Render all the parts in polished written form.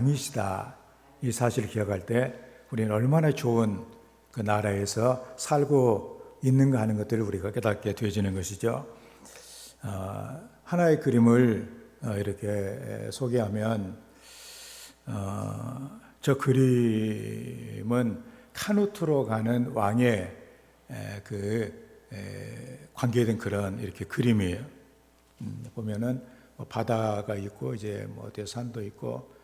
왕이시다. 이 사실을 기억할 때 우리는 얼마나 좋은 그 나라에서 살고 있는가 하는 것들을 우리가 깨닫게 되어지는 것이죠. 하나의 그림을 이렇게 소개하면 저 그림은 카누트로 가는 왕의 관계된 그런 이렇게 그림이에요. 보면은 뭐 바다가 있고 이제 뭐 어디 산도 있고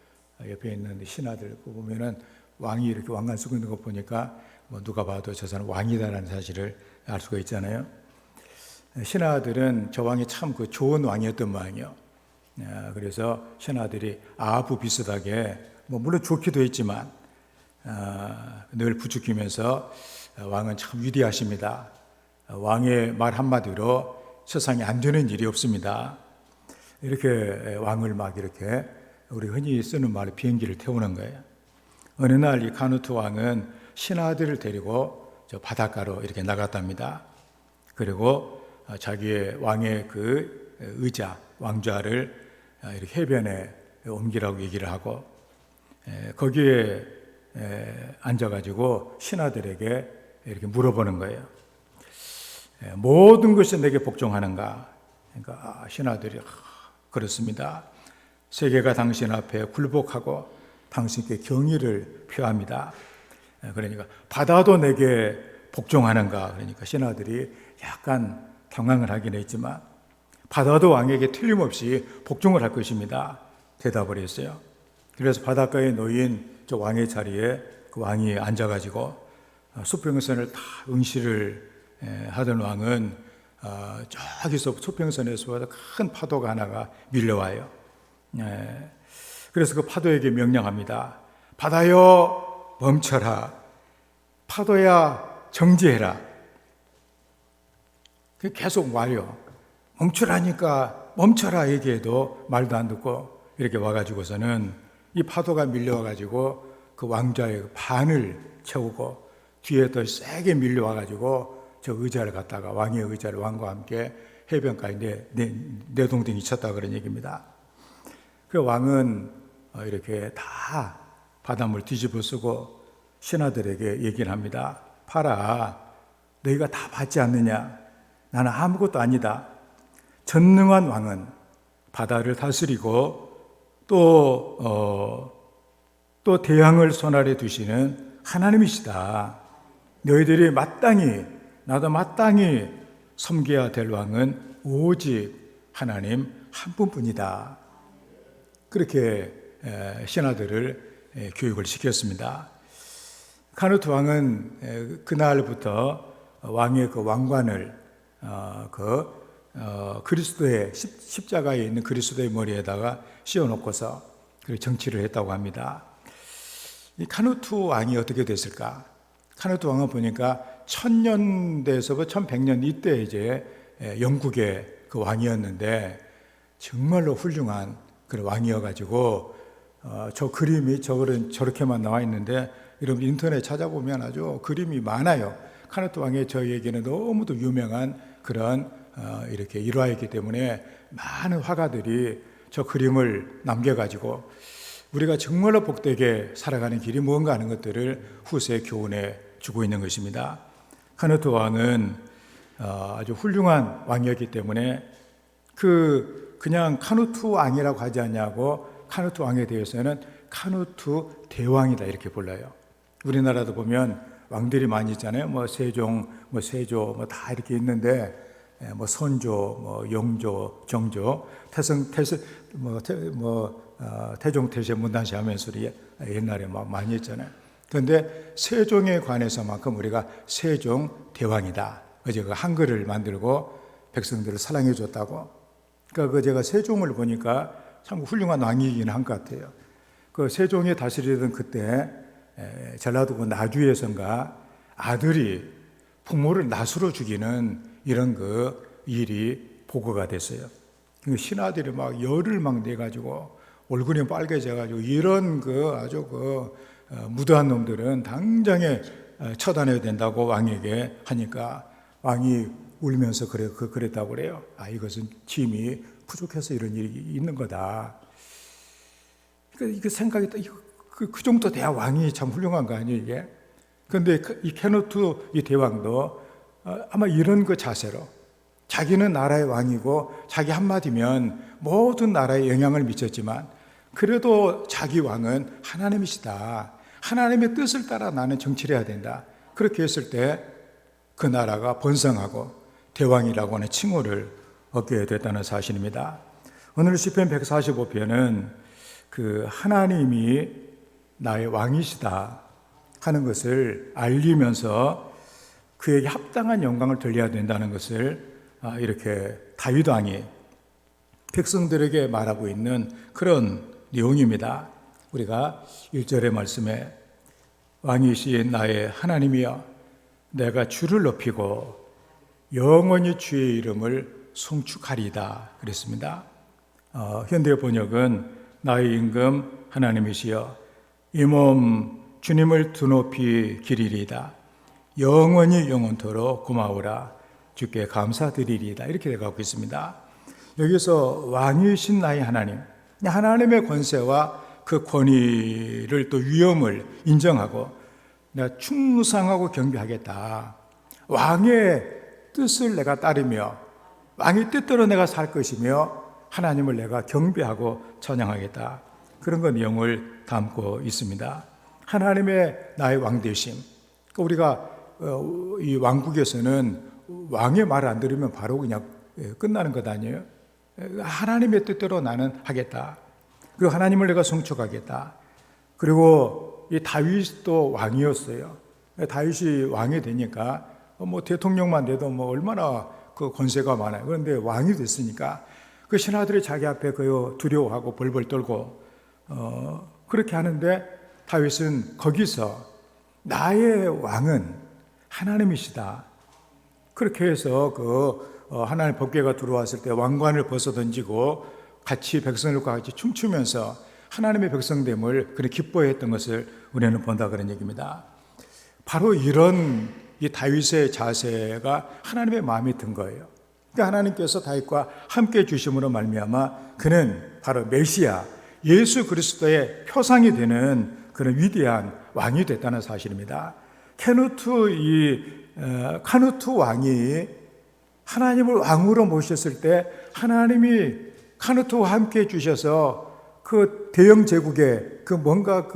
옆에 있는 신하들 보면은 왕이 이렇게 왕관 쓰고 있는 거 보니까 뭐 누가 봐도 저 사람 왕이다라는 사실을 알 수가 있잖아요. 신하들은 저 왕이 참 그 좋은 왕이었던 모양이요. 그래서 신하들이 아하부 비슷하게 뭐 물론 좋기도 했지만 늘 부추기면서 왕은 참 위대하십니다. 왕의 말 한마디로 세상에 안 되는 일이 없습니다. 이렇게 왕을 막 이렇게 우리 흔히 쓰는 말로 비행기를 태우는 거예요. 어느 날 이 카누트 왕은 신하들을 데리고 저 바닷가로 이렇게 나갔답니다. 그리고 자기의 왕의 그 의자, 왕좌를 이렇게 해변에 옮기라고 얘기를 하고 거기에 앉아가지고 신하들에게 이렇게 물어보는 거예요. 모든 것이 내게 복종하는가? 그러니까 신하들이 그렇습니다. 세계가 당신 앞에 굴복하고 당신께 경의를 표합니다. 그러니까 바다도 내게 복종하는가? 그러니까 신하들이 약간 경황을 하긴 했지만 바다도 왕에게 틀림없이 복종을 할 것입니다. 대답을 했어요. 그래서 바닷가에 놓인 저 왕의 자리에 그 왕이 앉아가지고 수평선을 다 응시를 하던 왕은 저기서 수평선에서 큰 파도가 하나가 밀려와요. 그래서 그 파도에게 명령합니다. 바다여 멈춰라. 파도야 정지해라. 계속 와요. 멈추라니까 멈춰라 얘기해도 말도 안 듣고 이렇게 와가지고서는 이 파도가 밀려와가지고 그 왕좌의 반을 채우고 뒤에 더 세게 밀려와가지고 저 의자를 갖다가 왕의 의자를 왕과 함께 해변가에 내동댕이 쳤다 그런 얘기입니다. 그 왕은 이렇게 다 바닷물 뒤집어 쓰고 신하들에게 얘기를 합니다. 봐라, 너희가 다 받지 않느냐? 나는 아무것도 아니다. 전능한 왕은 바다를 다스리고 또 대양을 손아래 두시는 하나님이시다. 너희들이 나도 마땅히 섬겨야 될 왕은 오직 하나님 한 분뿐이다. 그렇게 신하들을 교육을 시켰습니다. 카누트 왕은 그날부터 왕의 그 왕관을 그리스도의 십자가에 있는 그리스도의 머리에다가 씌워놓고서 정치를 했다고 합니다. 이 카누트 왕이 어떻게 됐을까? 카누트 왕은 보니까 1000년대에서부터 1100년 이때 이제 영국의 그 왕이었는데 정말로 훌륭한 그런 왕이어가지고 저 그림이 저렇게만 나와 있는데 여러분 인터넷 찾아보면 아주 그림이 많아요. 카누트 왕의 저에게는 너무도 유명한 그런 이렇게 일화이기 때문에 많은 화가들이 저 그림을 남겨가지고 우리가 정말로 복되게 살아가는 길이 무언가 하는 것들을 후세에 교훈해 주고 있는 것입니다. 카누트 왕은 아주 훌륭한 왕이었기 때문에 그냥 카누트 왕이라고 하지 않냐고 카누트 왕에 대해서는 카누트 대왕이다 이렇게 불러요. 우리나라도 보면 왕들이 많이 있잖아요. 뭐 세종, 뭐 세조, 뭐 다 이렇게 있는데 뭐 선조, 뭐 영조, 정조, 태종, 태세, 문단시 하면서 옛날에 막 많이 했잖아요. 그런데 세종에 관해서만큼 우리가 세종 대왕이다. 어제 그 한글을 만들고 백성들을 사랑해 줬다고. 그러니까 제가 세종을 보니까 참 훌륭한 왕이긴 한 것 같아요. 그 세종이 다스리던 그때 전라도 그 나주에선가 아들이 부모를 낫으로 죽이는 이런 그 일이 보고가 됐어요. 신하들이 막 열을 막 내가지고 얼굴이 빨개져가지고 이런 아주 무도한 놈들은 당장에 처단해야 된다고 왕에게 하니까 왕이 울면서 그랬다고 그래요. 이것은 힘이 부족해서 이런 일이 있는 거다. 이거 생각이 그 정도 돼야 왕이 참 훌륭한 거 아니에요, 이게? 그런데 이 케누트 이 대왕도 아마 이런 그 자세로 자기는 나라의 왕이고 자기 한마디면 모든 나라에 영향을 미쳤지만 그래도 자기 왕은 하나님이시다. 하나님의 뜻을 따라 나는 정치를 해야 된다. 그렇게 했을 때 그 나라가 번성하고 대왕이라고 하는 칭호를 얻게 됐다는 사실입니다. 오늘 시편 145편은 그 하나님이 나의 왕이시다 하는 것을 알리면서 그에게 합당한 영광을 돌려야 된다는 것을 이렇게 다윗 왕이 백성들에게 말하고 있는 그런 내용입니다. 우리가 1절의 말씀에 왕이신 나의 하나님이여 내가 주를 높이고 영원히 주의 이름을 송축하리이다 그랬습니다. 현대 번역은 나의 임금 하나님이시여 이 몸 주님을 두높이 기리리이다. 영원히 영원토록 고마우라 주께 감사드리리이다. 이렇게 되어가고 있습니다. 여기서 왕이신 나의 하나님, 하나님의 권세와 그 권위를 또 위엄을 인정하고 내가 충성하고 경배하겠다. 왕의 뜻을 내가 따르며 왕의 뜻대로 내가 살 것이며 하나님을 내가 경배하고 찬양하겠다. 그런 것 내용을 담고 있습니다. 하나님의 나의 왕되심. 우리가 이 왕국에서는 왕의 말을 안 들으면 바로 그냥 끝나는 것 아니에요? 하나님의 뜻대로 나는 하겠다. 그리고 하나님을 내가 송축하겠다. 그리고 이 다윗도 왕이었어요. 다윗이 왕이 되니까 뭐 대통령만 돼도 뭐 얼마나 그 권세가 많아요. 그런데 왕이 됐으니까 그 신하들이 자기 앞에 그 두려워하고 벌벌 떨고 그렇게 하는데 다윗은 거기서 나의 왕은 하나님이시다. 그렇게 해서 하나님 법궤가 들어왔을 때 왕관을 벗어 던지고 같이 백성들과 같이 춤추면서 하나님의 백성됨을 그렇게 기뻐했던 것을 우리는 본다 그런 얘기입니다. 바로 이런 이 다윗의 자세가 하나님의 마음에 든 거예요. 그러니까 하나님께서 다윗과 함께 주심으로 말미암아 그는 바로 메시아 예수 그리스도의 표상이 되는 그런 위대한 왕이 됐다는 사실입니다. 카누트 왕이 하나님을 왕으로 모셨을 때 하나님이 카누트와 함께 해주셔서 그 대영 제국의 뭔가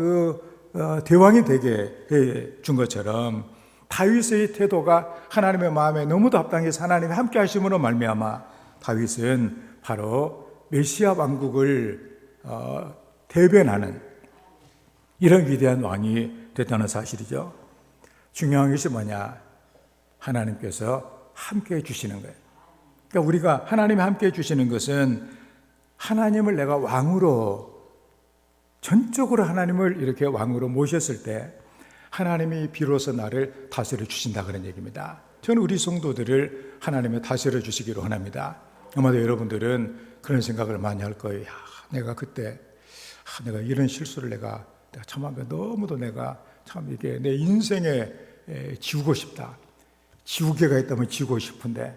대왕이 되게 해준 것처럼 다윗의 태도가 하나님의 마음에 너무도 합당해서 하나님이 함께 하심으로 말미암아 다윗은 바로 메시아 왕국을 대변하는 이런 위대한 왕이 됐다는 사실이죠. 중요한 것이 뭐냐? 하나님께서 함께 해주시는 거예요. 그러니까 우리가 하나님이 함께 해주시는 것은 하나님을 내가 왕으로 전적으로 하나님을 이렇게 왕으로 모셨을 때 하나님이 비로소 나를 다스려 주신다 그런 얘기입니다. 저는 우리 성도들을 하나님이 다스려 주시기로 원합니다. 아마도 여러분들은 그런 생각을 많이 할 거예요. 내가 그때 내가 이런 실수를 내가 참한 거 너무도 내가 참 이게 내 인생에 지우고 싶다. 지우개가 있다면 지우고 싶은데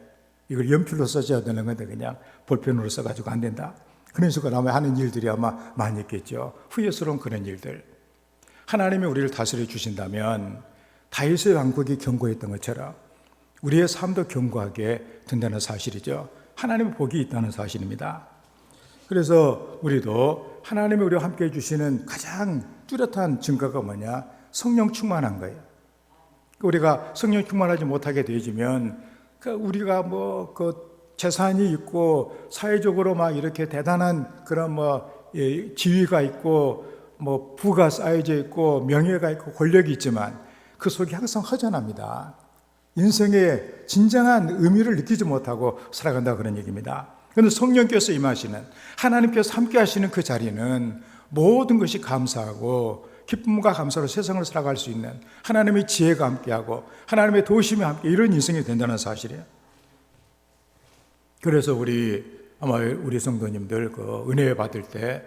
이걸 연필로 써줘야 되는 건데 그냥 볼펜으로 써가지고 안 된다. 그런 식으로 아마 하는 일들이 아마 많이 있겠죠. 후회스러운 그런 일들. 하나님이 우리를 다스려 주신다면 다윗의 왕국이 견고했던 것처럼 우리의 삶도 견고하게 된다는 사실이죠. 하나님의 복이 있다는 사실입니다. 그래서 우리도 하나님이 우리와 함께 해주시는 가장 뚜렷한 증거가 뭐냐? 성령 충만한 거예요. 우리가 성령 충만하지 못하게 되어지면 우리가 재산이 있고 사회적으로 막 이렇게 대단한 그런 지위가 있고 부가 쌓여져 있고 명예가 있고 권력이 있지만 그 속이 항상 허전합니다. 인생의 진정한 의미를 느끼지 못하고 살아간다 그런 얘기입니다. 그런데 성령께서 임하시는 하나님께서 함께 하시는 그 자리는 모든 것이 감사하고 기쁨과 감사로 세상을 살아갈 수 있는 하나님의 지혜가 함께하고 하나님의 도우심이 함께 이런 인생이 된다는 사실이에요. 그래서 아마 우리 성도님들 은혜 받을 때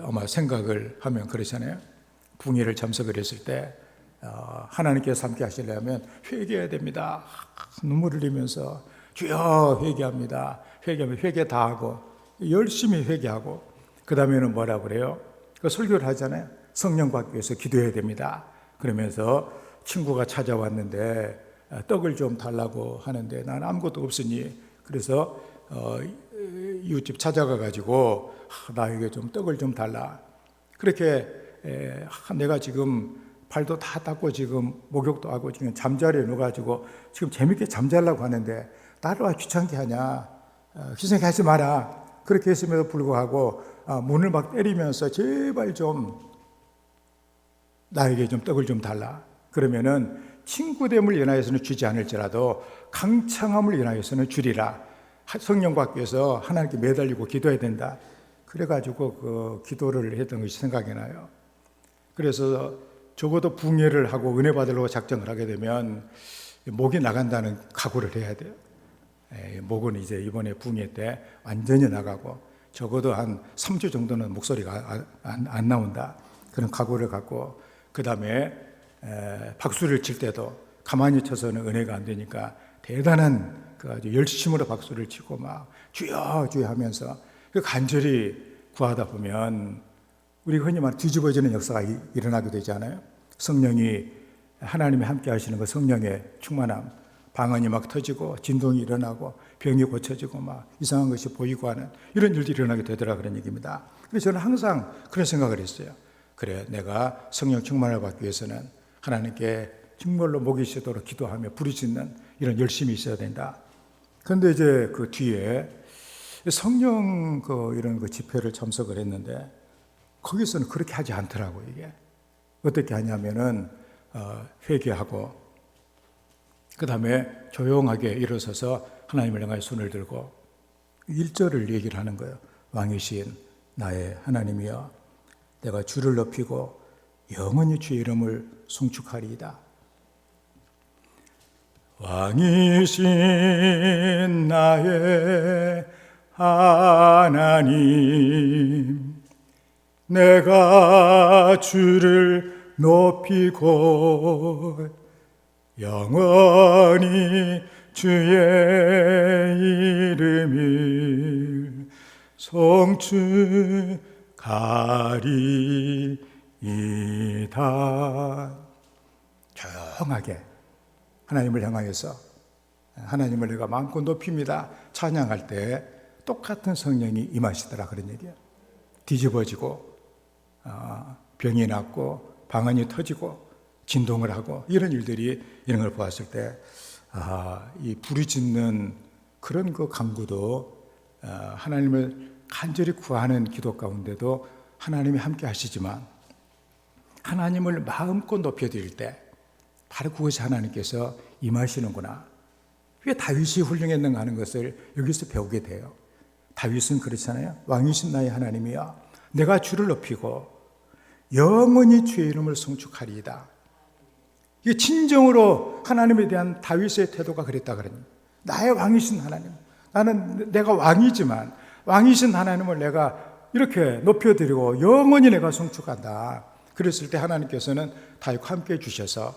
아마 생각을 하면 그러잖아요. 붕괴를 참석을 했을 때 하나님께서 함께 하시려면 회개해야 됩니다. 눈물을 흘리면서 주여 회개합니다. 회개하면 회개 다 하고 열심히 회개하고 그 다음에는 뭐라 그래요? 설교를 하잖아요. 성령 받기 위해서 기도해야 됩니다. 그러면서 친구가 찾아왔는데 떡을 좀 달라고 하는데 난 아무것도 없으니 그래서 이웃집 찾아가 가지고 나에게 좀 떡을 좀 달라. 그렇게 내가 지금 발도 다 닦고 지금 목욕도 하고 지금 잠자리에 누워가지고 지금 재밌게 잠자려고 하는데 나를 왜 귀찮게 하냐. 희생하게 하지 마라. 그렇게 했음에도 불구하고 문을 막 때리면서 제발 좀 나에게 좀 떡을 좀 달라. 그러면은 친구됨을 인하여서는 주지 않을지라도 강창함을 인하여서는 주리라. 성령 받기 위해서 하나님께 매달리고 기도해야 된다. 그래가지고 그 기도를 했던 것이 생각이 나요. 그래서 적어도 붕해를 하고 은혜 받으려고 작정을 하게 되면 목이 나간다는 각오를 해야 돼요. 목은 이제 이번에 붕해 때 완전히 나가고 적어도 한 3주 정도는 목소리가 안 나온다. 그런 각오를 갖고 그 다음에 박수를 칠 때도 가만히 쳐서는 은혜가 안 되니까 대단한 그 아주 열심으로 박수를 치고 막 주여 주여 하면서 그 간절히 구하다 보면 우리 흔히 말하는 뒤집어지는 역사가 일어나게 되지 않아요? 성령이 하나님이 함께 하시는 그 성령의 충만함, 방언이 막 터지고 진동이 일어나고 병이 고쳐지고 막 이상한 것이 보이고 하는 이런 일들이 일어나게 되더라 그런 얘기입니다. 그래서 저는 항상 그런 생각을 했어요. 그래, 내가 성령 충만을 받기 위해서는 하나님께 정말로 목이 쉬도록 기도하며 부르짖는 이런 열심이 있어야 된다. 그런데 이제 그 뒤에 성령 이런 집회를 참석을 했는데 거기서는 그렇게 하지 않더라고요. 이게 어떻게 하냐면은 회개하고 그 다음에 조용하게 일어서서 하나님을 향하여 손을 들고 1절을 얘기를 하는 거예요. 왕이신 나의 하나님이여 내가 주를 높이고 영원히 주의 이름을 송축하리이다. 왕이신 나의 하나님 내가 주를 높이고 영원히 주의 이름을 송축하리이다. 조용하게 하나님을 향하여서 하나님을 내가 마음껏 높입니다. 찬양할 때 똑같은 성령이 임하시더라 그런 얘기예요. 뒤집어지고 병이 낫고 방언이 터지고 진동을 하고 이런 일들이 이런 걸 보았을 때 이 부르짖는 그런 그 간구도 하나님을 간절히 구하는 기도 가운데도 하나님이 함께 하시지만 하나님을 마음껏 높여드릴 때 바로 그것이 하나님께서 임하시는구나. 왜 다윗이 훌륭했는가 하는 것을 여기서 배우게 돼요. 다윗은 그렇잖아요. 왕이신 나의 하나님이여 내가 주를 높이고 영원히 주의 이름을 송축하리이다. 이게 진정으로 하나님에 대한 다윗의 태도가 그랬다 그러니 나의 왕이신 하나님, 나는 내가 왕이지만 왕이신 하나님을 내가 이렇게 높여드리고 영원히 내가 송축한다. 그랬을 때 하나님께서는 다윗과 함께 주셔서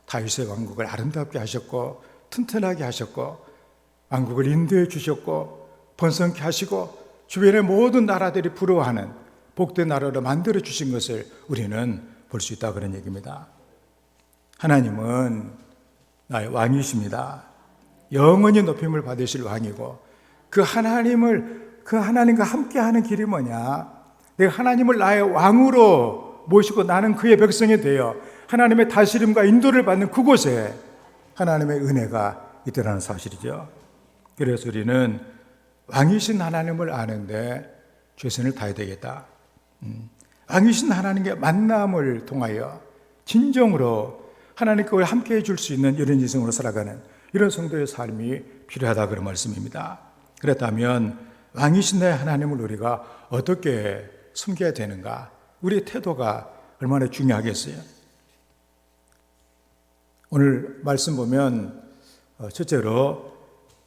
다윗의 왕국을 아름답게 하셨고 튼튼하게 하셨고 왕국을 인도해 주셨고 번성케 하시고 주변의 모든 나라들이 부러워하는 복된 나라로 만들어 주신 것을 우리는 볼 수 있다 그런 얘기입니다. 하나님은 나의 왕이십니다. 영원히 높임을 받으실 왕이고 그 하나님과 함께하는 길이 뭐냐? 내가 하나님을 나의 왕으로 모시고 나는 그의 백성이 되어 하나님의 다스림과 인도를 받는 그곳에 하나님의 은혜가 있더라는 사실이죠. 그래서 우리는 왕이신 하나님을 아는데 최선을 다해야 되겠다. 왕이신 하나님의 만남을 통하여 진정으로 하나님과 함께 해줄 수 있는 이런 인생으로 살아가는 이런 성도의 삶이 필요하다 그런 말씀입니다. 그렇다면 왕이신 나의 하나님을 우리가 어떻게 섬겨야 되는가? 우리의 태도가 얼마나 중요하겠어요? 오늘 말씀 보면 첫째로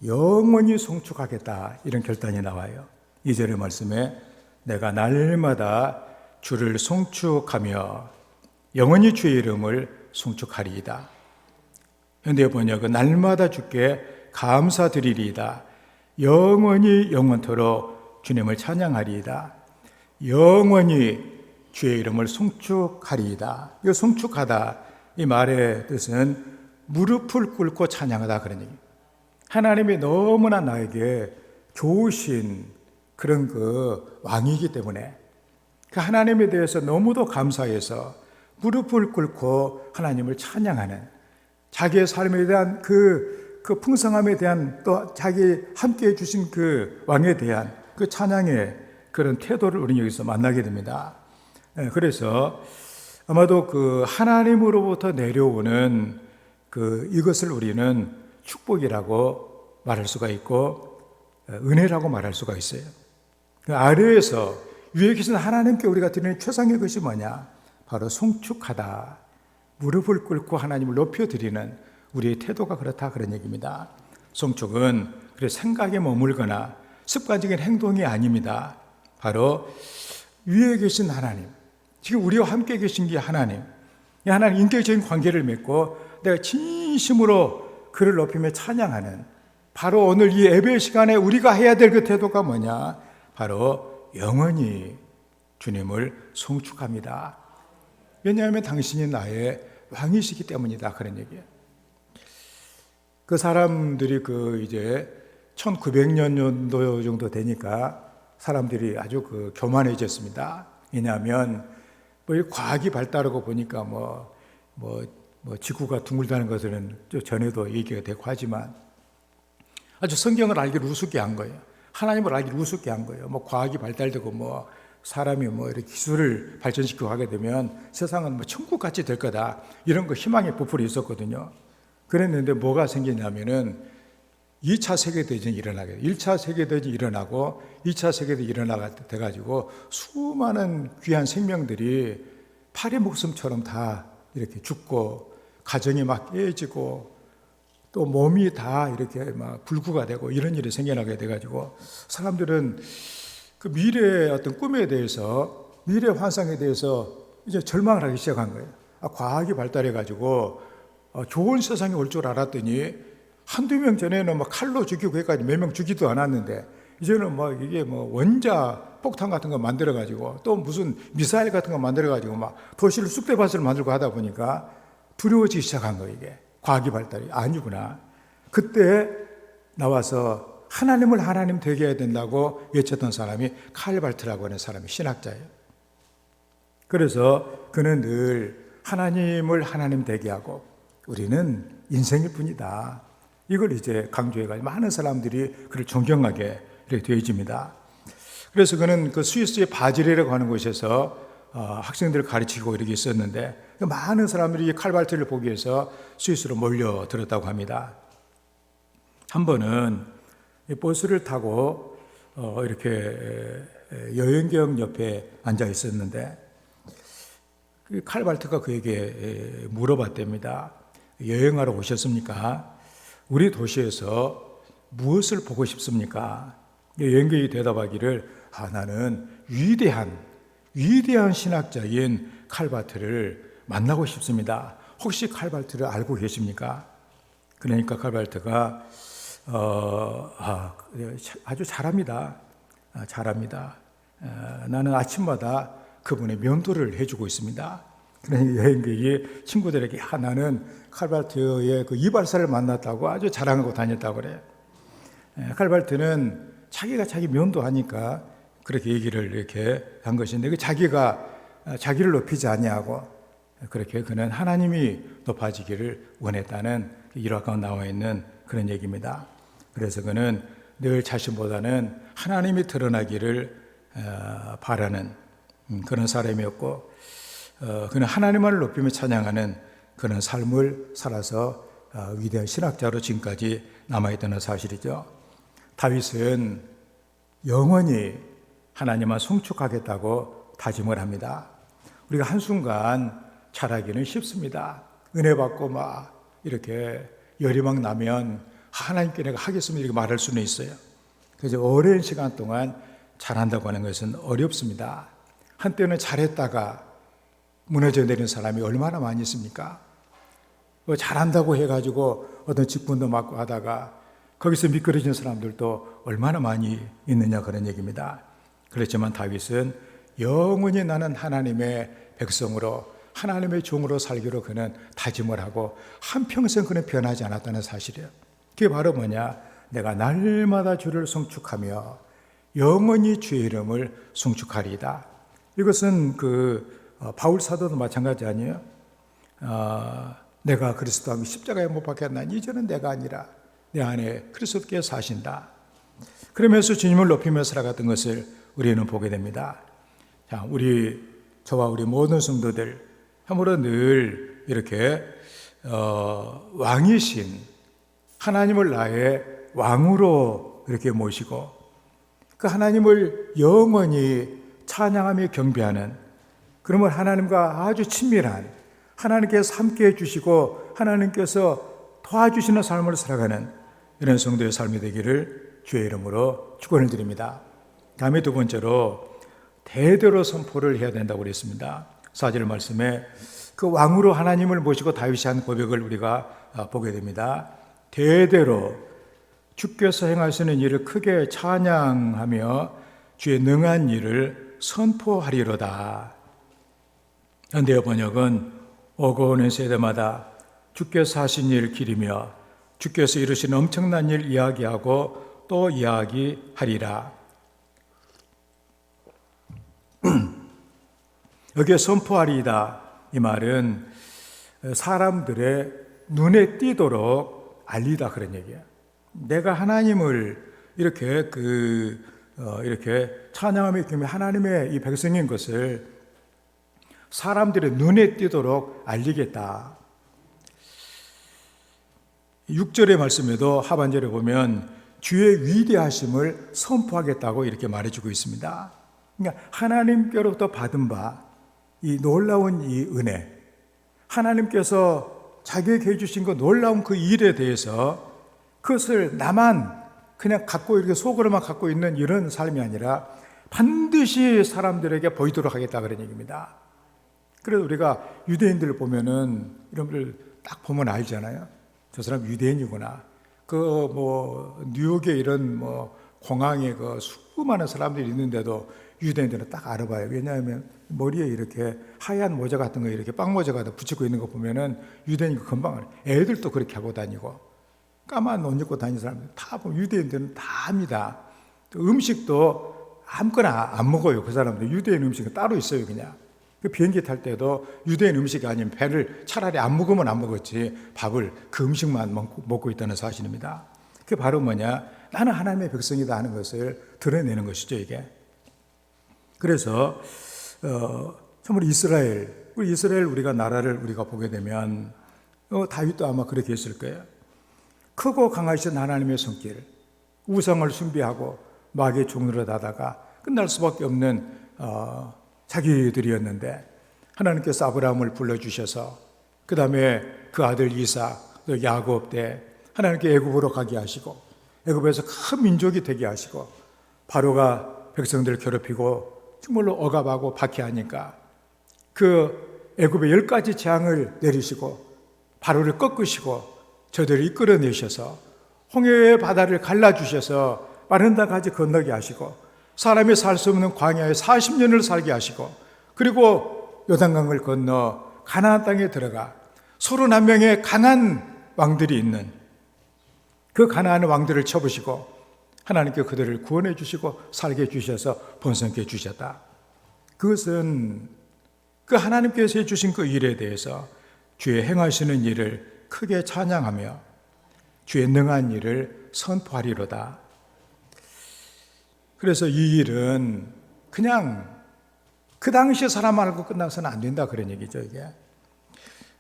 영원히 송축하겠다 이런 결단이 나와요. 2절의 말씀에 내가 날마다 주를 송축하며 영원히 주의 이름을 송축하리이다. 현대 번역은 날마다 주께 감사드리리이다. 영원히 영원토록 주님을 찬양하리이다. 영원히 주의 이름을 송축하리이다. 이 송축하다, 이 말의 뜻은 무릎을 꿇고 찬양하다 그런 얘기. 하나님이 너무나 나에게 좋으신 그런 그 왕이기 때문에 그 하나님에 대해서 너무도 감사해서 무릎을 꿇고 하나님을 찬양하는, 자기의 삶에 대한 그 풍성함에 대한, 또 자기 함께해 주신 그 왕에 대한 그 찬양의 그런 태도를 우리는 여기서 만나게 됩니다. 그래서 아마도 그 하나님으로부터 내려오는 이것을 우리는 축복이라고 말할 수가 있고 은혜라고 말할 수가 있어요. 그 아래에서 위에 계신 하나님께 우리가 드리는 최상의 것이 뭐냐? 바로 송축하다. 무릎을 꿇고 하나님을 높여드리는 우리의 태도가 그렇다, 그런 얘기입니다. 송축은 생각에 머물거나 습관적인 행동이 아닙니다. 바로 위에 계신 하나님, 지금 우리와 함께 계신 게 하나님, 이 하나님 인격적인 관계를 맺고 내가 진심으로 그를 높이며 찬양하는, 바로 오늘 이 예배 시간에 우리가 해야 될 그 태도가 뭐냐? 바로 영원히 주님을 송축합니다. 왜냐하면 당신이 나의 왕이시기 때문이다, 그런 얘기예요. 그 사람들이 이제 1900년 정도 되니까 사람들이 아주 교만해졌습니다. 왜냐하면 과학이 발달하고 보니까 지구가 둥글다는 것은 전에도 얘기가 되고 하지만 아주 성경을 알기를 우습게 한 거예요. 하나님을 알기를 우습게 한 거예요. 과학이 발달되고 사람이 이렇게 기술을 발전시키고 하게 되면 세상은 천국같이 될 거다, 이런 희망의 부풀이 있었거든요. 그랬는데 뭐가 생기냐면은 2차 세계대전이 일어나게 돼요. 1차 세계대전이 일어나고 2차 세계대전이 일어나게 돼가지고 수많은 귀한 생명들이 파리 목숨처럼 다 이렇게 죽고, 가정이 깨지고, 또 몸이 다 이렇게 불구가 되고, 이런 일이 생겨나게 돼가지고 사람들은 그 미래의 어떤 꿈에 대해서, 미래 환상에 대해서 이제 절망을 하기 시작한 거예요. 과학이 발달해가지고 좋은 세상이 올 줄 알았더니 한두 명 전에는 칼로 죽이고 해가지고 몇 명 죽이도 않았는데 이제는 이게 원자 폭탄 같은 거 만들어가지고 또 무슨 미사일 같은 거 만들어가지고 도시를 쑥대밭을 만들고 하다 보니까 두려워지기 시작한 거예요. 이게 과학이 발달이 아니구나. 그때 나와서 하나님을 하나님 되게 해야 된다고 외쳤던 사람이 칼 발트라고 하는 사람이 신학자예요. 그래서 그는 늘 하나님을 하나님 되게 하고 우리는 인생일 뿐이다, 이걸 이제 강조해가지고 많은 사람들이 그를 존경하게 이렇게 되어집니다. 그래서 그는 스위스의 바질이라고 하는 곳에서 학생들을 가르치고 이렇게 있었는데 많은 사람들이 칼발트를 보기 위해서 스위스로 몰려들었다고 합니다. 한 번은 버스를 타고 이렇게 여행경 옆에 앉아 있었는데 칼발트가 그에게 물어봤답니다. 여행하러 오셨습니까? 우리 도시에서 무엇을 보고 싶습니까? 여행객이 대답하기를 나는 위대한 신학자인 칼발트를 만나고 싶습니다. 혹시 칼발트를 알고 계십니까? 그러니까 칼발트가 아주 잘합니다. 나는 아침마다 그분의 면도를 해주고 있습니다. 그러니까 여행객이 친구들에게 나는 칼발트의 이발사를 만났다고 아주 자랑하고 다녔다고 그래요. 칼발트는 자기가 자기 면도하니까 그렇게 얘기를 이렇게 한 것인데, 자기가 자기를 높이지 아니하고 그렇게 그는 하나님이 높아지기를 원했다는 일화 가운데 나와 있는 그런 얘기입니다. 그래서 그는 늘 자신보다는 하나님이 드러나기를 바라는 그런 사람이었고, 그는 하나님만을 높이며 찬양하는 그런 삶을 살아서 위대한 신학자로 지금까지 남아있다는 사실이죠. 다윗은 영원히 하나님만 송축하겠다고 다짐을 합니다. 우리가 한순간 잘하기는 쉽습니다. 은혜 받고 이렇게 열이 나면 하나님께 내가 하겠습니다 이렇게 말할 수는 있어요. 그래서 오랜 시간 동안 잘한다고 하는 것은 어렵습니다. 한때는 잘했다가 무너져 내린 사람이 얼마나 많이 있습니까? 잘한다고 해가지고 어떤 직분도 맡고 하다가 거기서 미끄러진 사람들도 얼마나 많이 있느냐, 그런 얘기입니다. 그렇지만 다윗은 영원히 나는 하나님의 백성으로 하나님의 종으로 살기로 그는 다짐을 하고 한평생 그는 변하지 않았다는 사실이에요. 그게 바로 뭐냐? 내가 날마다 주를 송축하며 영원히 주의 이름을 송축하리이다. 이것은 바울 사도도 마찬가지 아니에요? 내가 그리스도와 십자가에 못 박혔나니 이제는 내가 아니라 내 안에 그리스도께서 사신다. 그러면서 주님을 높이며 살아갔던 것을 우리는 보게 됩니다. 자, 저와 우리 모든 성도들 참으로 늘 이렇게 왕이신 하나님을 나의 왕으로 이렇게 모시고 그 하나님을 영원히 찬양하며 경배하는, 그러면 하나님과 아주 친밀한, 하나님께서 함께해 주시고 하나님께서 도와주시는 삶을 살아가는 이런 성도의 삶이 되기를 주의 이름으로 축원을 드립니다. 다음에 두 번째로 대대로 선포를 해야 된다고 그랬습니다. 4절 말씀에 그 왕으로 하나님을 모시고 다윗이 한 고백을 우리가 보게 됩니다. 대대로 주께서 행하시는 일을 크게 찬양하며 주의 능한 일을 선포하리로다. 현대어 번역은 오고 오는 세대마다 주께서 하신 일 기리며 주께서 이루신 엄청난 일 이야기하고 또 이야기하리라. 여기에 선포하리이다, 이 말은 사람들의 눈에 띄도록 알리다 그런 얘기야. 내가 하나님을 이렇게 이렇게 찬양하며 경배 하나님의 이 백성인 것을 사람들의 눈에 띄도록 알리겠다. 6절의 말씀에도 하반절에 보면 주의 위대하심을 선포하겠다고 이렇게 말해주고 있습니다. 그러니까 하나님께로부터 받은 바 이 놀라운 이 은혜, 하나님께서 자기에게 해주신 그 놀라운 그 일에 대해서 그것을 나만 그냥 갖고 이렇게 속으로만 갖고 있는 이런 삶이 아니라 반드시 사람들에게 보이도록 하겠다 그런 얘기입니다. 그래서 우리가 유대인들을 보면은 이런 분들 딱 보면 알잖아요. 저 사람 유대인이구나. 뉴욕에 이런 공항에 수많은 사람들이 있는데도 유대인들은 딱 알아봐요. 왜냐하면 머리에 이렇게 하얀 모자 같은 거 이렇게 빵모자 같은 거 붙이고 있는 거 보면은 유대인이 금방 알아요. 애들도 그렇게 하고 다니고 까만 옷 입고 다니는 사람들 다 보면 유대인들은 다 합니다. 음식도 아무거나 안 먹어요. 그 사람들 유대인 음식은 따로 있어요. 그냥 비행기 탈 때도 유대인 음식이 아니면 배를 차라리 안 먹으면 안 먹었지 밥을 그 음식만 먹고 있다는 사실입니다. 그게 바로 뭐냐? 나는 하나님의 백성이다 하는 것을 드러내는 것이죠, 이게. 그래서 참으로 우리 이스라엘 우리가 나라를 우리가 보게 되면 다윗도 아마 그렇게 했을 거예요. 크고 강하신 하나님의 손길, 우상을 숭배하고 마귀의 종로로 다다가 끝날 수밖에 없는 자기들이었는데 하나님께서 아브라함을 불러주셔서 그 다음에 그 아들 이삭, 또 야곱 때 하나님께 애굽으로 가게 하시고 애굽에서 큰 민족이 되게 하시고 바로가 백성들을 괴롭히고 정말로 억압하고 박해하니까 그 애굽의 10가지 재앙을 내리시고 바로를 꺾으시고 저들을 이끌어내셔서 홍해의 바다를 갈라주셔서 마른 땅까지 건너게 하시고 사람이 살 수 없는 광야에 40년을 살게 하시고 그리고 요단강을 건너 가나안 땅에 들어가 31명의 강한 왕들이 있는 그 가나안 왕들을 쳐부시고 하나님께 그들을 구원해 주시고 살게 해주셔서 번성케 해주셨다. 그것은 그 하나님께서 해주신 그 일에 대해서 주의 행하시는 일을 크게 찬양하며 주의 능한 일을 선포하리로다. 그래서 이 일은 그냥 그 당시에 사람 알고 끝나서는 안 된다 그런 얘기죠, 이게.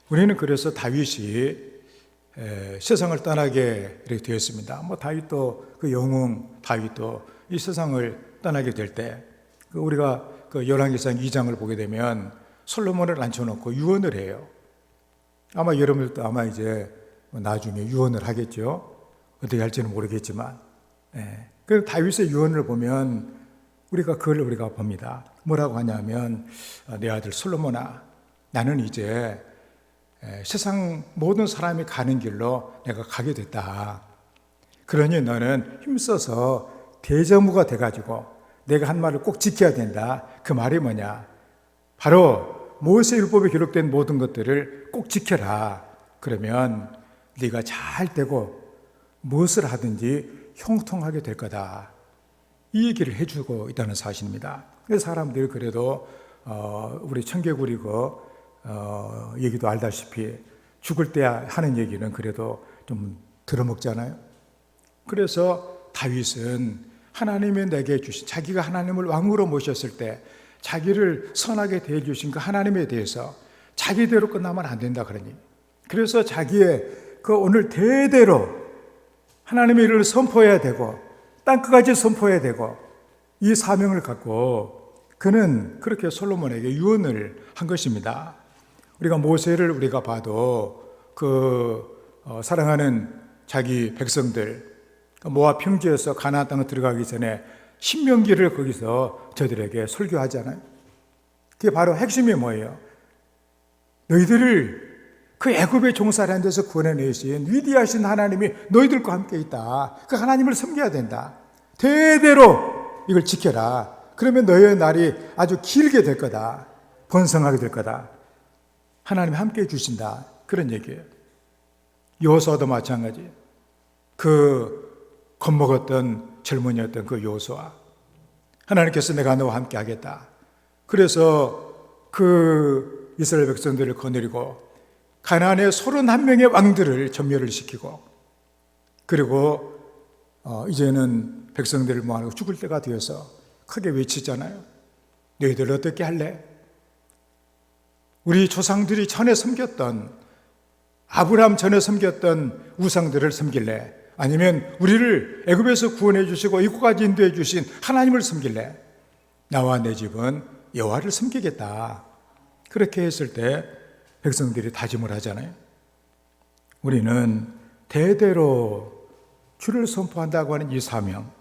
우리는 그래서 다윗이 세상을 떠나게 이렇게 되었습니다. 다윗도 그 영웅 다윗도 이 세상을 떠나게 될 때 우리가 그 열왕기상 2장을 보게 되면 솔로몬을 앉혀놓고 유언을 해요. 아마 여러분들도 아마 이제 나중에 유언을 하겠죠. 어떻게 할지는 모르겠지만, 그 다윗의 유언을 보면 우리가 그걸 우리가 봅니다. 뭐라고 하냐면 내 아들 솔로몬아, 나는 이제 세상 모든 사람이 가는 길로 내가 가게 됐다. 그러니 너는 힘써서 대저무가 돼가지고 내가 한 말을 꼭 지켜야 된다. 그 말이 뭐냐? 바로 모세율법에 기록된 모든 것들을 꼭 지켜라. 그러면 네가 잘 되고 무엇을 하든지 형통하게 될 거다. 이 얘기를 해주고 있다는 사실입니다. 그래서 사람들이 그래도 우리 청개구리 얘기도 알다시피 죽을 때 하는 얘기는 그래도 좀 들어먹잖아요. 그래서 다윗은 하나님이 내게 주신, 자기가 하나님을 왕으로 모셨을 때 자기를 선하게 대해주신 그 하나님에 대해서 자기대로 끝나면 안 된다 그러니, 그래서 자기의 그 오늘 대대로 하나님의 일을 선포해야 되고 땅끝까지 선포해야 되고 이 사명을 갖고 그는 그렇게 솔로몬에게 유언을 한 것입니다. 우리가 모세를 우리가 봐도 사랑하는 자기 백성들 모압 평지에서 가나안 땅에 들어가기 전에 신명기를 거기서 저들에게 설교하잖아요. 그게 바로 핵심이 뭐예요? 너희들을 그 애굽의 종살이한 데서 구원해내신 위대하신 하나님이 너희들과 함께 있다. 그 하나님을 섬겨야 된다. 대대로 이걸 지켜라. 그러면 너희의 날이 아주 길게 될 거다. 번성하게 될 거다. 하나님이 함께 해주신다. 그런 얘기예요. 여호수아도 마찬가지. 겁먹었던 젊은이였던 그 여호수아, 하나님께서 내가 너와 함께 하겠다. 그래서 그 이스라엘 백성들을 거느리고 가나안의 31명의 왕들을 전멸을 시키고, 그리고 이제는 백성들을 모아놓고 죽을 때가 되어서 크게 외치잖아요. 너희들 어떻게 할래? 우리 조상들이 전에 섬겼던, 아브라함 전에 섬겼던 우상들을 섬길래? 아니면 우리를 애굽에서 구원해 주시고 이곳까지 인도해 주신 하나님을 섬길래? 나와 내 집은 여호와를 섬기겠다. 그렇게 했을 때 백성들이 다짐을 하잖아요. 우리는 대대로 주를 선포한다고 하는 이 사명,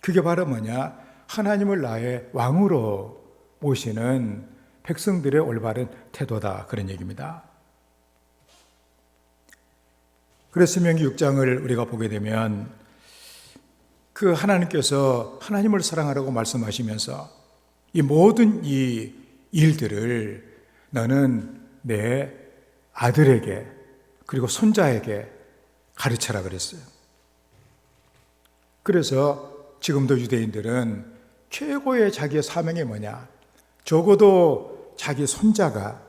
그게 바로 뭐냐? 하나님을 나의 왕으로 모시는 백성들의 올바른 태도다, 그런 얘기입니다. 그래서 신명기 6장을 우리가 보게 되면 그 하나님께서 하나님을 사랑하라고 말씀하시면서 이 모든 이 일들을 너는 내 아들에게 그리고 손자에게 가르쳐라 그랬어요. 그래서 지금도 유대인들은 최고의 자기의 사명이 뭐냐? 적어도 자기 손자가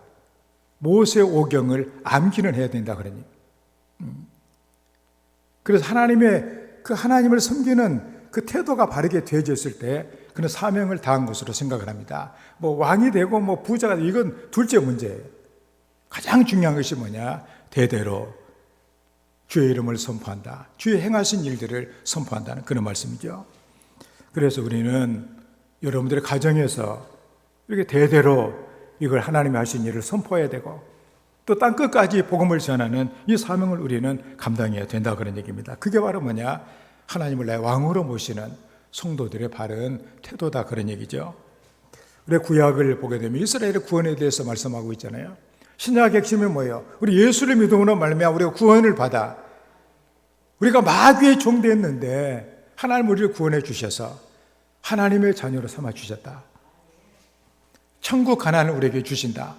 모세 오경을 암기는 해야 된다 그러니. 그래서 하나님을 섬기는 그 태도가 바르게 되어졌을 때 그는 사명을 다한 것으로 생각을 합니다. 왕이 되고 부자가 되고 이건 둘째 문제예요. 가장 중요한 것이 뭐냐? 대대로 주의 이름을 선포한다. 주의 행하신 일들을 선포한다는 그런 말씀이죠. 그래서 우리는 여러분들의 가정에서 이렇게 대대로 이걸 하나님이 하신 일을 선포해야 되고 또 땅끝까지 복음을 전하는 이 사명을 우리는 감당해야 된다 그런 얘기입니다. 그게 바로 뭐냐? 하나님을 나의 왕으로 모시는 성도들의 바른 태도다 그런 얘기죠. 우리 구약을 보게 되면 이스라엘의 구원에 대해서 말씀하고 있잖아요. 신약의 핵심이 뭐예요? 우리 예수를 믿음으로 말미암아 우리가 구원을 받아 우리가 마귀의 종되었는데 하나님 우리를 구원해 주셔서 하나님의 자녀로 삼아 주셨다. 천국 가난을 우리에게 주신다.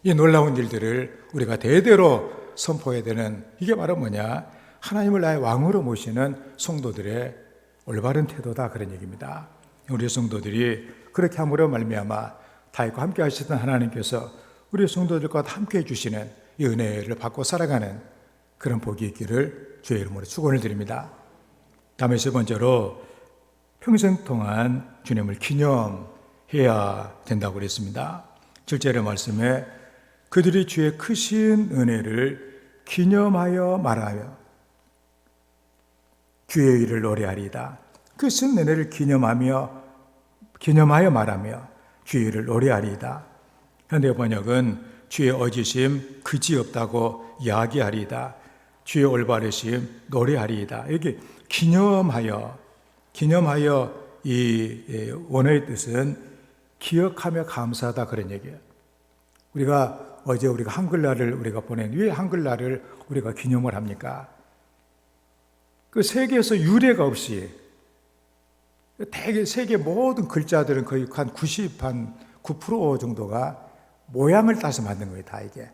이 놀라운 일들을 우리가 대대로 선포해야 되는, 이게 바로 뭐냐? 하나님을 나의 왕으로 모시는 성도들의 올바른 태도다 그런 얘기입니다. 우리 성도들이 그렇게 함으로 말미암아 다윗과 함께 하시던 하나님께서 우리 성도들과 함께 해주시는 이 은혜를 받고 살아가는 그런 복이 있기를 주의 이름으로 축원을 드립니다. 다음에 세 번째로 평생 동안 주님을 기념해야 된다고 그랬습니다. 7절의 말씀에 그들이 주의 크신 은혜를 기념하여 말하여 주의 일을 노래하리이다. 크신 은혜를 기념하여 말하며 주의 일을 노래하리이다. 현대 번역은 주의 어지심 그지없다고 이야기하리이다. 주의 올바르심 노래하리이다. 이렇게 기념하여 이 원어의 뜻은 기억하며 감사하다 그런 얘기예요. 어제 우리가 한글날을 우리가 보낸, 왜 한글날을 우리가 기념을 합니까? 그 세계에서 유례가 없이 대개 세계 모든 글자들은 거의 한 9% 정도가 모양을 따서 만든 거예요. 다 이게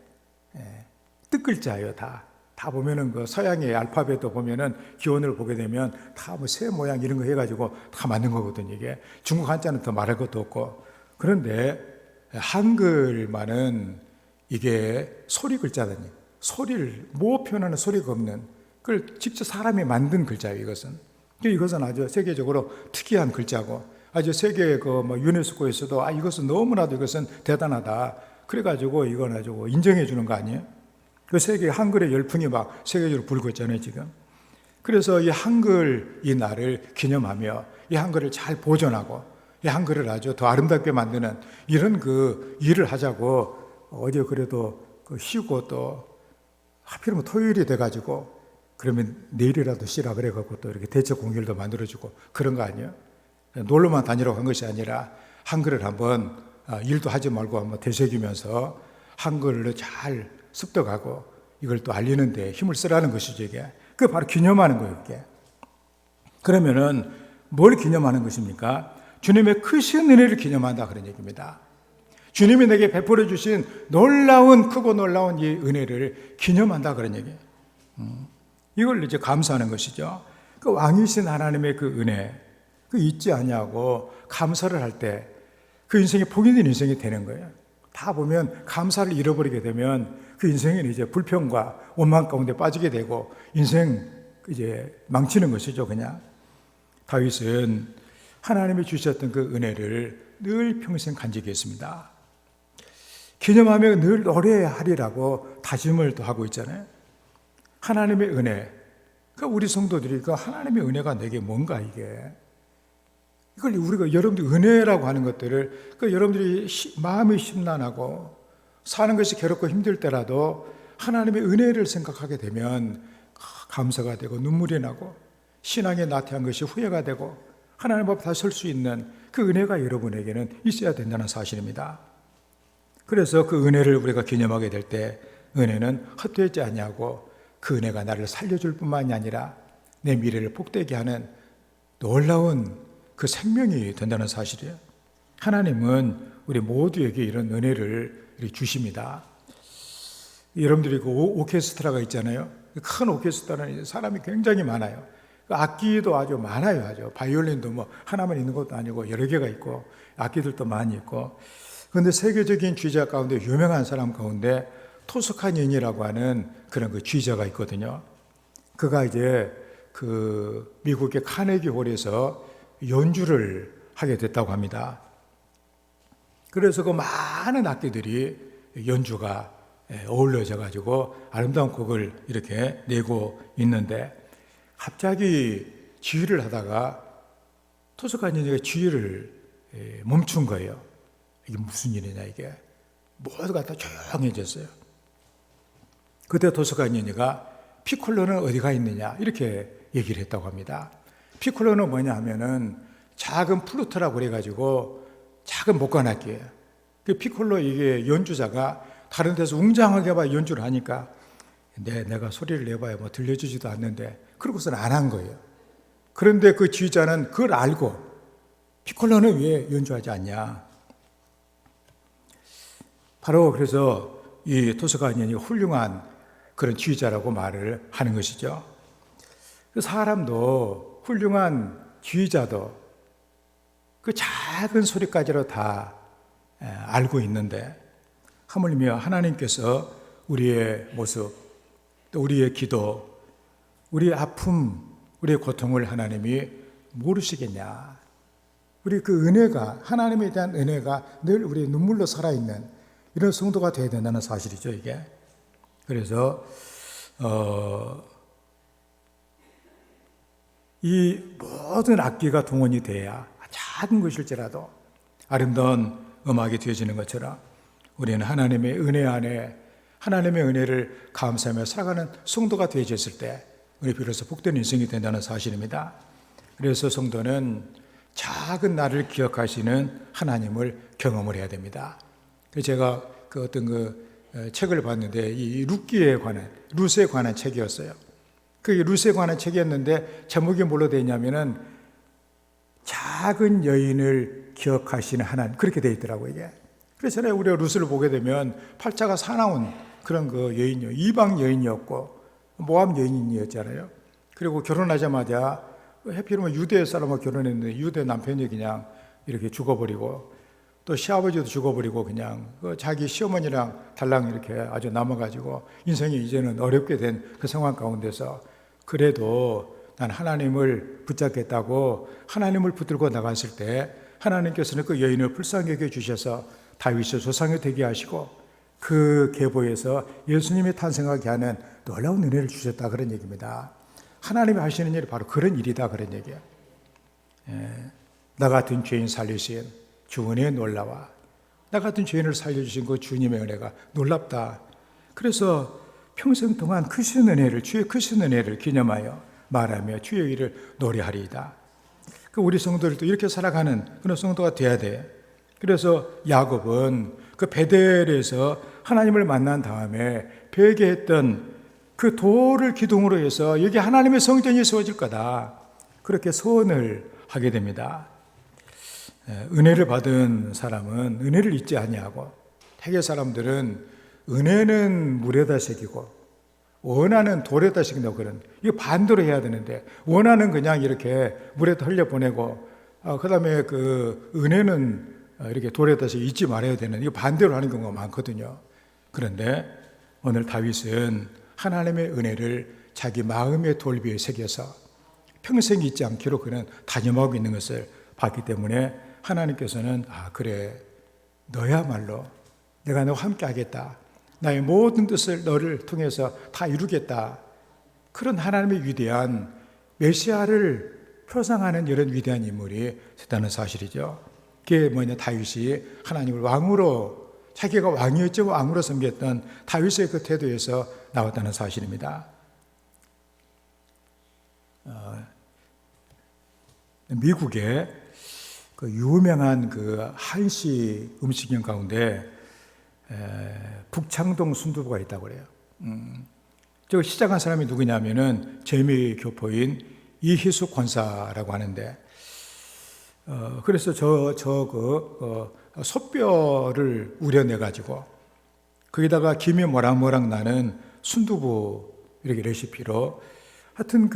뜻글자예요. 다 보면은 그 서양의 알파벳도 보면은 기원을 보게 되면 다 뭐 새 모양 이런 거 해가지고 다 만든 거거든요. 이게 중국 한자는 더 말할 것도 없고. 그런데 한글만은 이게 소리 글자다니, 소리를 뭐 표현하는 소리가 없는 그걸 직접 사람이 만든 글자예요. 이것은 아주 세계적으로 특이한 글자고, 아주 세계 뭐 유네스코에서도 이것은 너무나도 이것은 대단하다. 그래가지고 이건 아주 인정해 주는 거 아니에요? 그 세계 한글의 열풍이 막 세계적으로 불고 있잖아요, 지금. 그래서 이 한글 이 날을 기념하며 이 한글을 잘 보존하고 이 한글을 아주 더 아름답게 만드는 이런 그 일을 하자고 어제 그래도 쉬고 또 하필이면 토요일이 돼가지고 그러면 내일이라도 쉬라 그래갖고 또 이렇게 대체 공휴일도 만들어주고 그런 거 아니에요? 놀러만 다니라고 한 것이 아니라 한글을 한번 일도 하지 말고 한번 되새기면서 한글을 잘 습득하고 이걸 또 알리는 데 힘을 쓰라는 것이죠, 이게. 그게 바로 기념하는 거예요, 이게. 그러면은 뭘 기념하는 것입니까? 주님의 크신 은혜를 기념한다 그런 얘기입니다. 주님이 내게 베풀어 주신 크고 놀라운 이 은혜를 기념한다 그런 얘기예요. 이걸 이제 감사하는 것이죠. 그 왕이신 하나님의 그 은혜, 그 잊지 아니하고 감사를 할 때 그 인생이 복이 있는 인생이 되는 거예요. 다 보면 감사를 잃어버리게 되면 그 인생은 이제 불평과 원망 가운데 빠지게 되고 인생 이제 망치는 것이죠, 그냥. 다윗은 하나님이 주셨던 그 은혜를 늘 평생 간직히 했습니다. 기념하며 늘 노래하리라고 다짐을 또 하고 있잖아요. 하나님의 은혜. 그러니까 우리 성도들이 그 하나님의 은혜가 내게 뭔가 이게. 이걸 우리가 여러분들 은혜라고 하는 것들을 여러분들이 마음이 심란하고 사는 것이 괴롭고 힘들 때라도 하나님의 은혜를 생각하게 되면 감사가 되고 눈물이 나고 신앙에 나태한 것이 후회가 되고 하나님 앞에 다시 설 수 있는 그 은혜가 여러분에게는 있어야 된다는 사실입니다. 그래서 그 은혜를 우리가 기념하게 될 때 은혜는 헛되지 아니하고 그 은혜가 나를 살려줄 뿐만이 아니라 내 미래를 복되게 하는 놀라운 그 생명이 된다는 사실이에요. 하나님은 우리 모두에게 이런 은혜를 주십니다. 여러분들이 그 오케스트라가 있잖아요. 큰 오케스트라는 사람이 굉장히 많아요. 악기도 아주 많아요. 아주 바이올린도 뭐 하나만 있는 것도 아니고 여러 개가 있고 악기들도 많이 있고. 그런데 세계적인 지휘자 가운데 유명한 사람 가운데 토스카니니라고 하는 그런 그 지휘자가 있거든요. 그가 이제 그 미국의 카네기 홀에서 연주를 하게 됐다고 합니다. 그래서 그 많은 악기들이 연주가 어울려져 가지고 아름다운 곡을 이렇게 내고 있는데 갑자기 지휘를 하다가 토스카니니가 지휘를 멈춘 거예요. 이게 무슨 일이냐 이게. 모두가 다 조용해졌어요. 그때 토스카니니가 피콜로는 어디가 있느냐 이렇게 얘기를 했다고 합니다. 피콜로는 뭐냐 하면은 작은 플루트라고 그래가지고 작은 목관악기예요. 그 피콜로 이게 연주자가 다른 데서 웅장하게 봐 연주를 하니까 내가 소리를 내봐야 뭐 들려주지도 않는데 그러고서는 안 한 거예요. 그런데 그 지휘자는 그걸 알고 피콜로는 왜 연주하지 않냐. 바로 그래서 이 토스카니니가 훌륭한 그런 지휘자라고 말을 하는 것이죠. 그 사람도 훌륭한 지휘자도 그 작은 소리까지로 다 알고 있는데 하물며 하나님께서 우리의 모습, 또 우리의 기도, 우리의 아픔, 우리의 고통을 하나님이 모르시겠냐. 우리 그 은혜가, 하나님에 대한 은혜가 늘 우리의 눈물로 살아있는 이런 성도가 되어야 된다는 사실이죠, 이게. 그래서 이 모든 악기가 동원이 돼야 작은 것일지라도 아름다운 음악이 되어지는 것처럼 우리는 하나님의 은혜 안에 하나님의 은혜를 감사하며 살아가는 성도가 되어졌을 때 우리 비로소 복된 인생이 된다는 사실입니다. 그래서 성도는 작은 나를 기억하시는 하나님을 경험을 해야 됩니다. 제가 그 어떤 책을 봤는데 이 룻에 관한 책이었어요. 그 룻에 관한 책이었는데 제목이 뭘로 되어 있냐면은 작은 여인을 기억하시는 하나님, 그렇게 돼 있더라고요, 이게. 그래서 전에 우리가 루스를 보게 되면 팔자가 사나운 그런 그 여인이요, 이방 여인이었고 모압 여인이었잖아요. 그리고 결혼하자마자 해피로면 유대 사람하고 결혼했는데 유대 남편이 그냥 이렇게 죽어버리고, 또 시아버지도 죽어버리고, 그냥 자기 시어머니랑 달랑 이렇게 아주 남아가지고 인생이 이제는 어렵게 된 그 상황 가운데서, 그래도 난 하나님을 붙잡겠다고 하나님을 붙들고 나갔을 때 하나님께서는 그 여인을 불쌍히 여겨 주셔서 다윗의 조상이 되게 하시고 그 계보에서 예수님이 탄생하게 하는 놀라운 은혜를 주셨다, 그런 얘기입니다. 하나님이 하시는 일이 바로 그런 일이다, 그런 얘기예요. 나 같은 죄인 살리신 주 은혜의 놀라와, 나 같은 죄인을 살려주신 그 주님의 은혜가 놀랍다. 그래서 평생 동안 크신 은혜를, 주의 크신 은혜를 기념하여 말하며 주의 일을 노래하리이다. 그 우리 성도들도 이렇게 살아가는 그런 성도가 돼야 돼. 그래서 야곱은 그 베델에서 하나님을 만난 다음에 베게 했던 그 돌을 기둥으로 해서 여기 하나님의 성전이 세워질 거다, 그렇게 소원을 하게 됩니다. 은혜를 받은 사람은 은혜를 잊지 아니하고, 대개 사람들은 은혜는 물에다 새기고 원하는 돌에다 새긴다고, 그런, 이거 반대로 해야 되는데 원하는 그냥 이렇게 물에다 흘려보내고, 그 다음에 그 은혜는 이렇게 돌에다 새기 잊지 말아야 되는, 이거 반대로 하는 경우가 많거든요. 그런데 오늘 다윗은 하나님의 은혜를 자기 마음의 돌비에 새겨서 평생 잊지 않기로 그는 다짐하고 있는 것을 봤기 때문에 하나님께서는 그래, 너야말로 내가 너와 함께 하겠다, 나의 모든 뜻을 너를 통해서 다 이루겠다, 그런 하나님의 위대한 메시아를 표상하는 이런 위대한 인물이 됐다는 사실이죠. 그게 뭐냐, 다윗이 하나님을 왕으로, 자기가 왕이었지만 왕으로 섬겼던 다윗의 그 태도에서 나왔다는 사실입니다. 미국의 그 유명한 그 한식 음식점 가운데 북창동 순두부가 있다고 그래요. 저 시작한 사람이 누구냐면은 재미교포인 이희숙 권사라고 하는데, 그래서 솥뼈를 우려내 가지고 거기다가 김이 모락모락 나는 순두부 이렇게 레시피로, 하여튼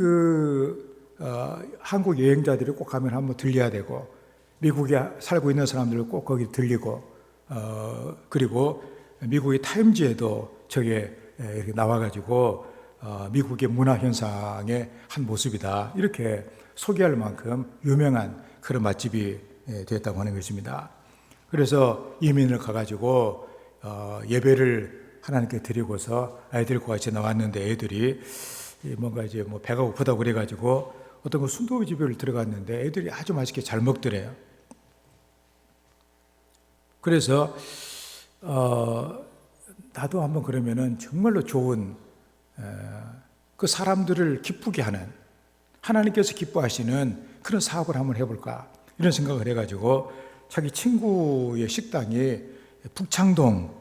한국 여행자들이 꼭 가면 한번 들려야 되고, 미국에 살고 있는 사람들은 꼭 거기 들리고, 그리고 미국의 타임지에도 저게 이렇게 나와가지고 미국의 문화 현상의 한 모습이다, 이렇게 소개할 만큼 유명한 그런 맛집이 되었다고 하는 것입니다. 그래서 이민을 가가지고 예배를 하나님께 드리고서 아이들과 같이 나왔는데, 애들이 뭔가 이제 뭐 배가 고프다고 그래가지고 어떤 그 순두부집을 들어갔는데 애들이 아주 맛있게 잘 먹더래요. 그래서 나도 한번 그러면은 정말로 좋은 그 사람들을 기쁘게 하는, 하나님께서 기뻐하시는 그런 사업을 한번 해볼까, 이런 생각을 해가지고 자기 친구의 식당이 북창동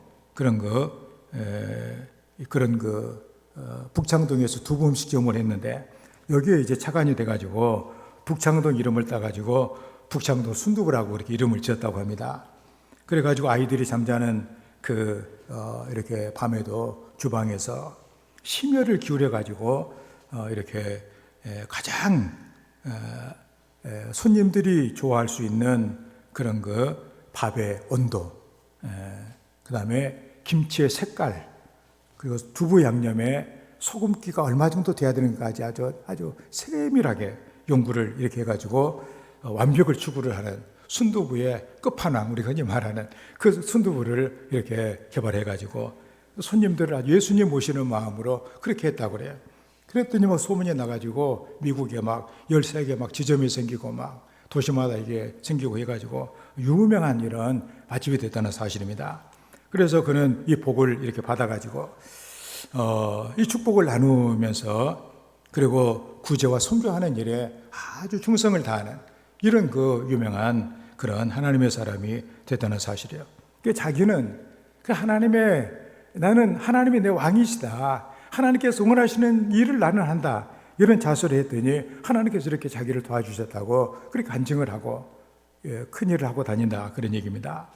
북창동에서 두부 음식점을 했는데, 여기에 이제 착안이 돼가지고 북창동 이름을 따가지고 북창동 순두부라고 이렇게 이름을 지었다고 합니다. 그래가지고 아이들이 잠자는 이렇게 밤에도 주방에서 심혈을 기울여가지고 이렇게 가장 손님들이 좋아할 수 있는 그런 밥의 온도, 그 다음에 김치의 색깔, 그리고 두부 양념에 소금기가 얼마 정도 돼야 되는가까지 아주 세밀하게 연구를 이렇게 해가지고 완벽을 추구를 하는 순두부의 끝판왕, 우리가 흔히 말하는 그 순두부를 이렇게 개발해가지고 손님들을 예수님 모시는 마음으로 그렇게 했다고 그래요. 그랬더니 막 소문이 나가지고 미국에 막 13개 막 지점이 생기고 막 도시마다 이게 생기고 해가지고 유명한 이런 맛집이 됐다는 사실입니다. 그래서 그는 이 복을 이렇게 받아가지고 이 축복을 나누면서, 그리고 구제와 선교하는 일에 아주 충성을 다하는 이런 유명한 그런 하나님의 사람이 됐다는 사실이에요. 자기는 나는 하나님이 내 왕이시다, 하나님께서 원하시는 일을 나는 한다, 이런 자수를 했더니 하나님께서 이렇게 자기를 도와주셨다고 그렇게 간증을 하고 큰 일을 하고 다닌다, 그런 얘기입니다.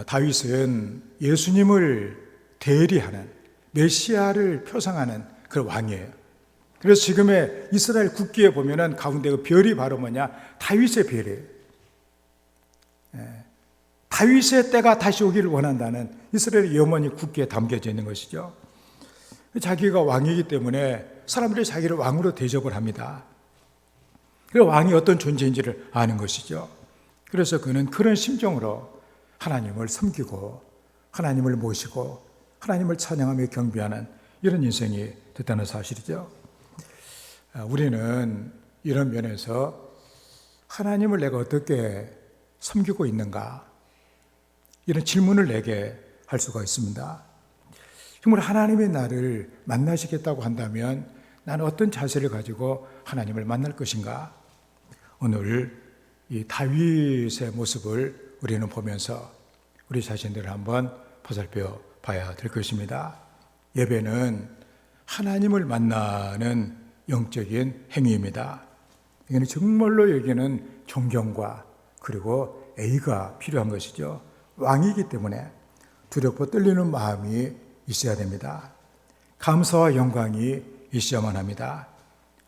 다윗은 예수님을 대리하는, 메시아를 표상하는 그런 왕이에요. 그래서 지금의 이스라엘 국기에 보면은 가운데 그 별이 바로 뭐냐? 다윗의 별이에요. 다윗의 때가 다시 오기를 원한다는 이스라엘의 염원이 국기에 담겨져 있는 것이죠. 자기가 왕이기 때문에 사람들이 자기를 왕으로 대접을 합니다. 그리고 왕이 어떤 존재인지를 아는 것이죠. 그래서 그는 그런 심정으로 하나님을 섬기고 하나님을 모시고 하나님을 찬양하며 경배하는 이런 인생이 됐다는 사실이죠. 우리는 이런 면에서 하나님을 내가 어떻게 섬기고 있는가, 이런 질문을 내게 할 수가 있습니다. 정말 하나님의 나를 만나시겠다고 한다면 나는 어떤 자세를 가지고 하나님을 만날 것인가? 오늘 이 다윗의 모습을 우리는 보면서 우리 자신들을 한번 보살펴 봐야 될 것입니다. 예배는 하나님을 만나는 영적인 행위입니다. 이거는 정말로 여기는 존경과 그리고 애의가 필요한 것이죠. 왕이기 때문에 두렵고 떨리는 마음이 있어야 됩니다. 감사와 영광이 있어야만 합니다.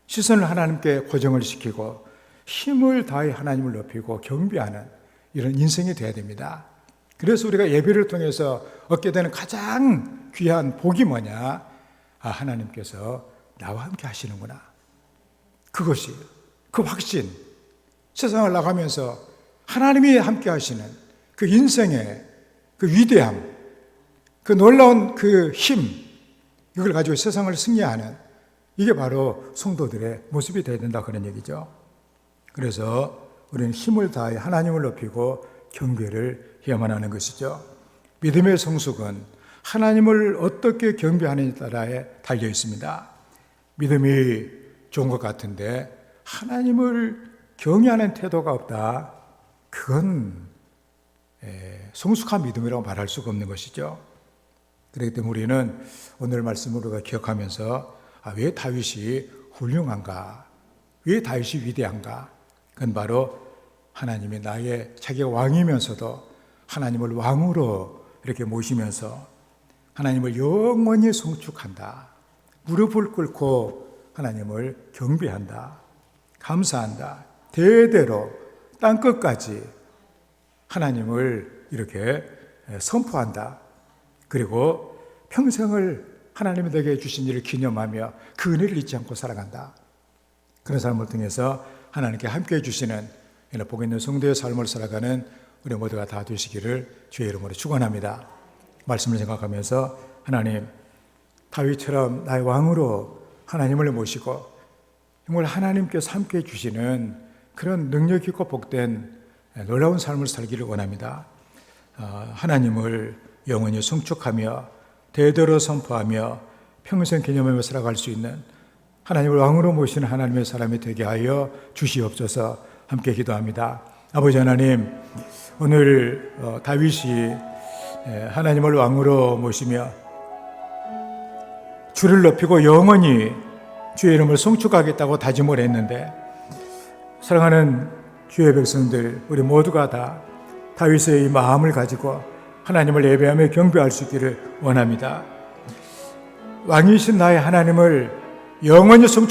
시선을 하나님께 고정을 시키고 힘을 다해 하나님을 높이고 경배하는 이런 인생이 되어야 됩니다. 그래서 우리가 예배를 통해서 얻게 되는 가장 귀한 복이 뭐냐? 하나님께서 나와 함께 하시는구나. 그것이 그 확신, 세상을 나가면서 하나님이 함께 하시는 그 인생의 그 위대함, 그 놀라운 그 힘, 이걸 가지고 세상을 승리하는, 이게 바로 성도들의 모습이 되어야 된다, 그런 얘기죠. 그래서 우리는 힘을 다해 하나님을 높이고 경배를 해야만 하는 것이죠. 믿음의 성숙은 하나님을 어떻게 경배하느냐에 따라 달려 있습니다. 믿음이 좋은 것 같은데 하나님을 경외하는 태도가 없다, 그건 성숙한 믿음이라고 말할 수가 없는 것이죠. 그렇기 때문에 우리는 오늘 말씀을 우리가 기억하면서 왜 다윗이 훌륭한가, 왜 다윗이 위대한가, 그건 바로 하나님이 나의 자기가 왕이면서도 하나님을 왕으로 이렇게 모시면서 하나님을 영원히 송축한다, 무릎을 꿇고 하나님을 경배한다, 감사한다, 대대로 땅끝까지 하나님을 이렇게 선포한다, 그리고 평생을 하나님이 내게 주신 일을 기념하며 그 은혜를 잊지 않고 살아간다. 그런 삶을 통해서 하나님께 함께 해주시는 복 있는 성도의 삶을 살아가는 우리 모두가 다 되시기를 주의 이름으로 축원합니다. 말씀을 생각하면서 하나님, 다윗처럼 나의 왕으로 하나님을 모시고 정말 하나님께서 함께 해주시는 그런 능력 있고 복된 놀라운 삶을 살기를 원합니다. 하나님을 영원히 송축하며 대대로 선포하며 평생 기념하며 살아갈 수 있는 하나님을 왕으로 모시는 하나님의 사람이 되게 하여 주시옵소서. 함께 기도합니다. 아버지 하나님, 오늘 다윗이 하나님을 왕으로 모시며 주를 높이고 영원히 주의 이름을 송축하겠다고 다짐을 했는데, 사랑하는 주의 백성들, 우리 모두가 다 다윗의 이 마음을 가지고 하나님을 예배하며 경배할 수 있기를 원합니다. 왕이신 나의 하나님을 영원히 송축